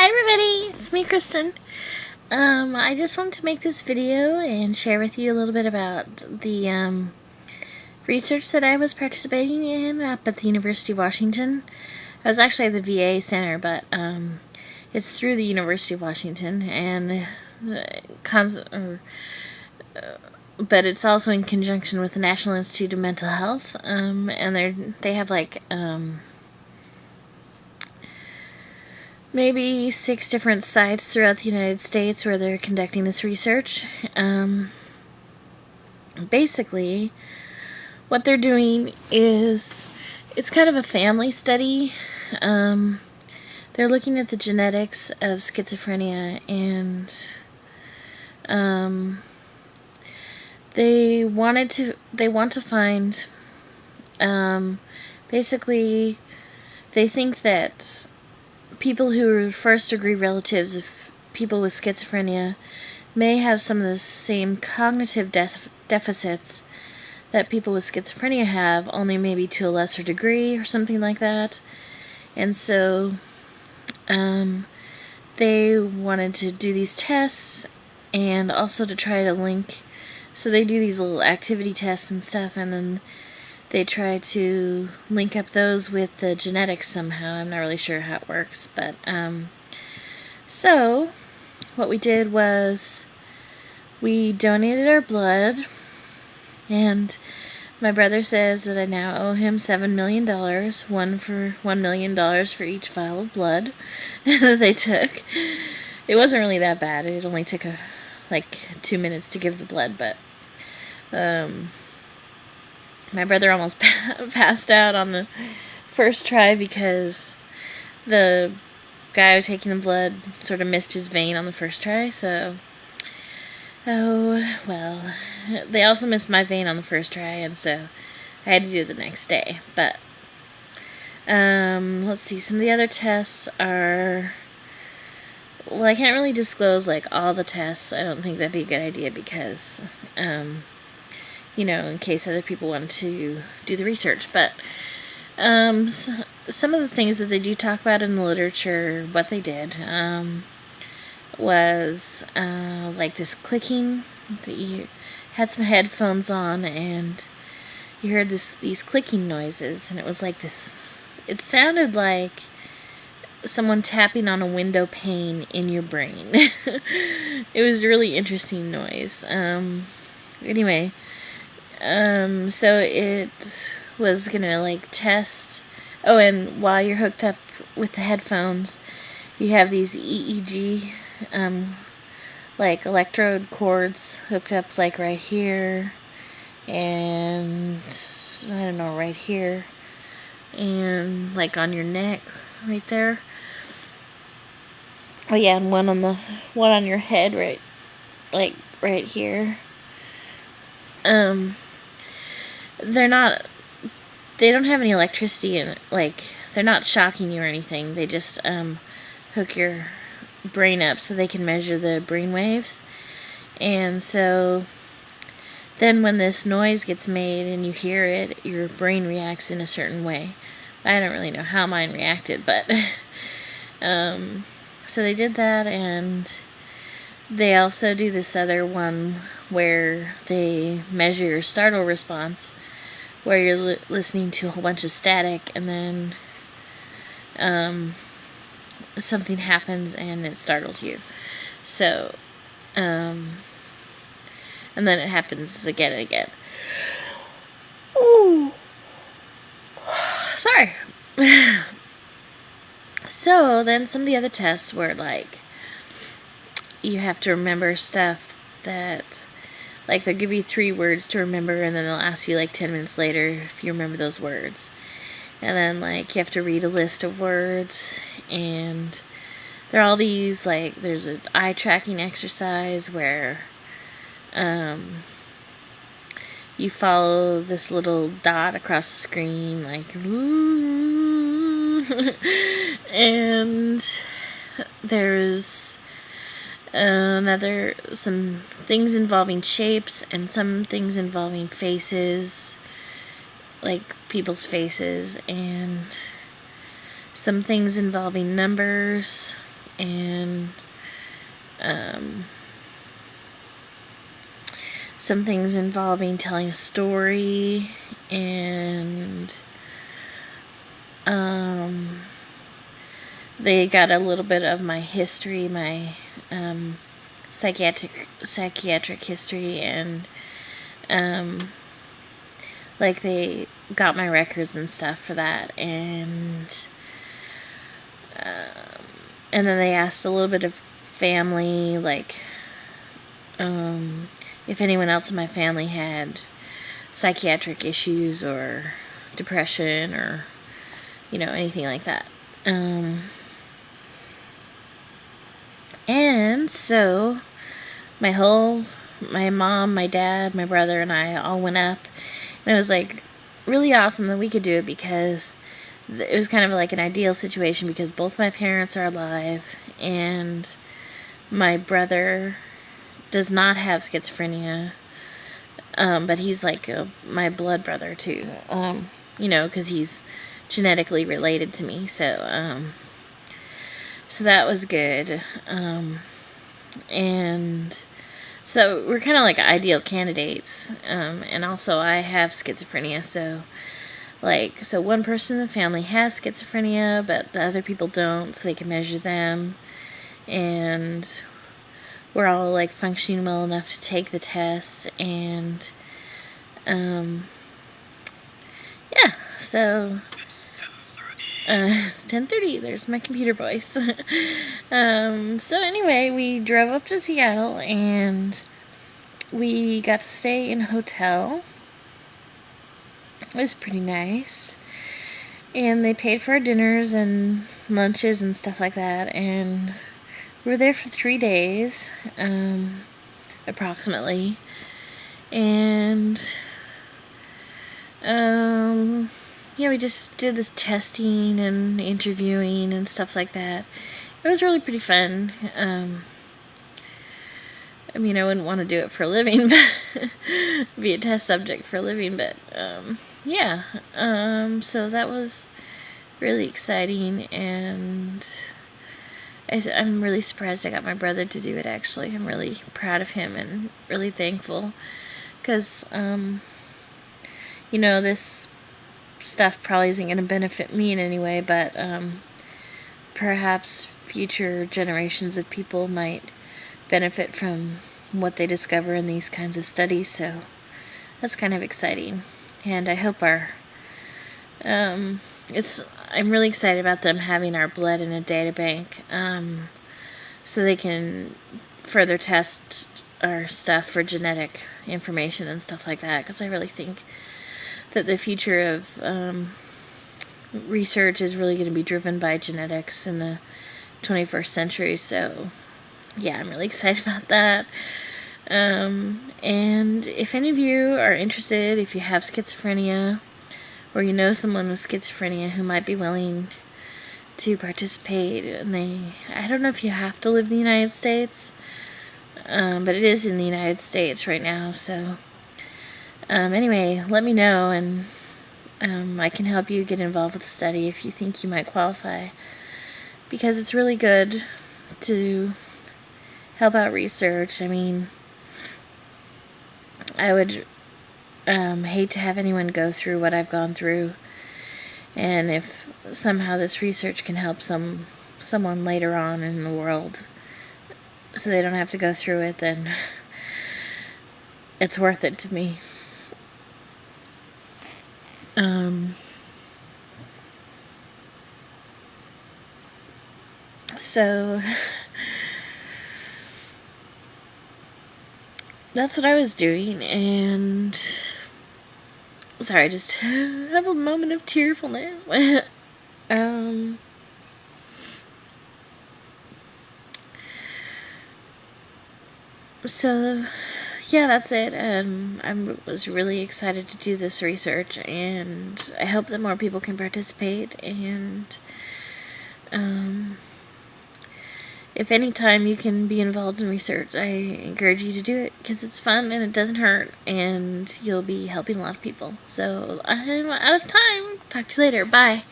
Hi everybody, it's me Kristen. I just wanted to make this video and share with you a little bit about the research that I was participating in up at the University of Washington. I was actually at the VA Center, but it's through the University of Washington, and but it's also in conjunction with the National Institute of Mental Health, and they have like maybe 6 different sites throughout the United States where they're conducting this research. Basically, what they're doing is, it's kind of a family study. They're looking at the genetics of schizophrenia, and they want to find, basically, they think that people who are first-degree relatives of people with schizophrenia may have some of the same cognitive deficits that people with schizophrenia have, only maybe to a lesser degree or something like that. And so they wanted to do these tests and also to try to link. So they do these little activity tests and stuff, and then they try to link up those with the genetics somehow. I'm not really sure how it works, but so what we did was we donated our blood, and my brother says that I now owe him $7 million, $1 million for each vial of blood that they took. It wasn't really that bad. It only took like 2 minutes to give the blood, but my brother almost passed out on the first try because the guy taking the blood sort of missed his vein on the first try, so oh well. They also missed my vein on the first try, and so I had to do it the next day. But let's see, some of the other tests are, well, I can't really disclose like all the tests. I don't think that'd be a good idea because you know, in case other people want to do the research. But some of the things that they do talk about in the literature, what they did, was like this clicking. You had some headphones on, and you heard these clicking noises, and it was like this. It sounded like someone tapping on a window pane in your brain. It was a really interesting noise. Anyway. So it was gonna like test. Oh, and while you're hooked up with the headphones, you have these EEG, like electrode cords hooked up like right here, and I don't know, right here, and like on your neck, right there. Oh yeah, and one on your head, right, like right here. They don't have any electricity in it, like, they're not shocking you or anything. They just, hook your brain up so they can measure the brain waves. And so, then when this noise gets made and you hear it, your brain reacts in a certain way. I don't really know how mine reacted, but, so they did that, and they also do this other one where they measure your startle response, where you're listening to a whole bunch of static, and then something happens and it startles you. So, and then it happens again and again. Ooh, sorry. So then some of the other tests were like, you have to remember stuff that, like, they'll give you 3 words to remember, and then they'll ask you like 10 minutes later if you remember those words. And then like you have to read a list of words, and there are all these, like, there's an eye tracking exercise where you follow this little dot across the screen, like, and there's some things involving shapes, and some things involving faces, like people's faces, and some things involving numbers, and some things involving telling a story, and they got a little bit of my history, my psychiatric history, and like they got my records and stuff for that, and then they asked a little bit of family, like if anyone else in my family had psychiatric issues or depression or anything like that. And so my mom, my dad, my brother, and I all went up, and it was like really awesome that we could do it, because it was kind of like an ideal situation, because both my parents are alive, and my brother does not have schizophrenia, but he's like my blood brother too, because he's genetically related to me, so that was good, and so we're kind of like ideal candidates, and also I have schizophrenia, so one person in the family has schizophrenia, but the other people don't, so they can measure them, and we're all like functioning well enough to take the tests, and yeah, so it's 10:30. There's my computer voice. So anyway, we drove up to Seattle, and we got to stay in a hotel. It was pretty nice, and they paid for our dinners and lunches and stuff like that, and we were there for 3 days, approximately, and yeah, we just did this testing and interviewing and stuff like that. It was really pretty fun. I mean, I wouldn't want to do it for a living, but be a test subject for a living, but yeah, so that was really exciting, and I'm really surprised I got my brother to do it, actually. I'm really proud of him and really thankful, because this stuff probably isn't going to benefit me in any way, but perhaps future generations of people might benefit from what they discover in these kinds of studies, so that's kind of exciting. And I hope I'm really excited about them having our blood in a data bank, so they can further test our stuff for genetic information and stuff like that, because I really think that the future of research is really going to be driven by genetics in the 21st century, so yeah, I'm really excited about that. And if any of you are interested, if you have schizophrenia, or you know someone with schizophrenia who might be willing to participate, and I don't know if you have to live in the United States, but it is in the United States right now, so anyway, let me know, and I can help you get involved with the study if you think you might qualify, because it's really good to help out research. I mean, I would hate to have anyone go through what I've gone through, and if somehow this research can help someone later on in the world so they don't have to go through it, then it's worth it to me. So that's what I was doing, and sorry, I just have a moment of tearfulness. So yeah, that's it. I was really excited to do this research, and I hope that more people can participate, and if any time you can be involved in research, I encourage you to do it, because it's fun and it doesn't hurt, and you'll be helping a lot of people. So I'm out of time. Talk to you later. Bye.